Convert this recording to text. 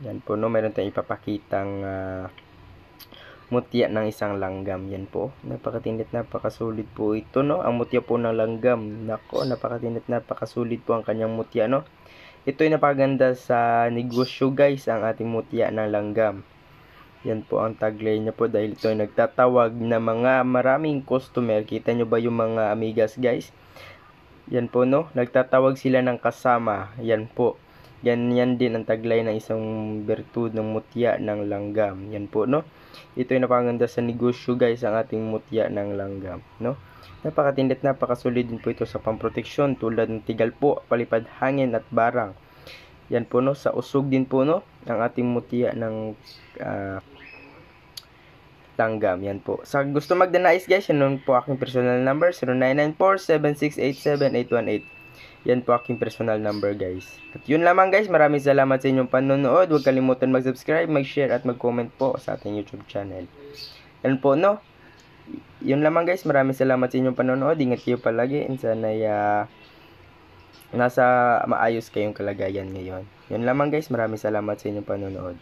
Yan po, no, meron tayong ipapakitang mutya ng isang langgam. Yan po, napakatindit, napakasulit po ito, no. Ang mutya po ng langgam, nako, napakatindit, napakasulit po ang kanyang mutya, no. Ito ay napaganda sa negosyo, guys, ang ating mutya ng langgam. Yan po ang taglay niya po, dahil ito ay nagtatawag na mga maraming customer. Kita nyo ba yung mga amigas, guys? Yan po, no, nagtatawag sila ng kasama. Yan po, yan din ang taglay ng isang bertud ng mutya ng langgam. Yan po, no. Ito ay napakaganda sa negosyo, guys, ang ating mutya ng langgam, no. Napakatindit, napakasolid din po ito sa pamproteksyon tulad ng tigal po, palipad hangin at barang. Yan po, no, sa usog din po, no, ang ating mutya ng langgam. Yan po. Sa gusto magdanais, guys, yan po aking personal number, 0994-7687-818. Yan po aking personal number, guys. At yun lamang, guys. Maraming salamat sa inyong panonood. Huwag kalimutan mag-subscribe, mag-share at mag-comment po sa ating YouTube channel. Yan po, no. Yun lamang, guys. Maraming salamat sa inyong panonood. Ingat kayo palagi. And sana nasa maayos kayong kalagayan ngayon. Yun lamang, guys. Maraming salamat sa inyong panonood.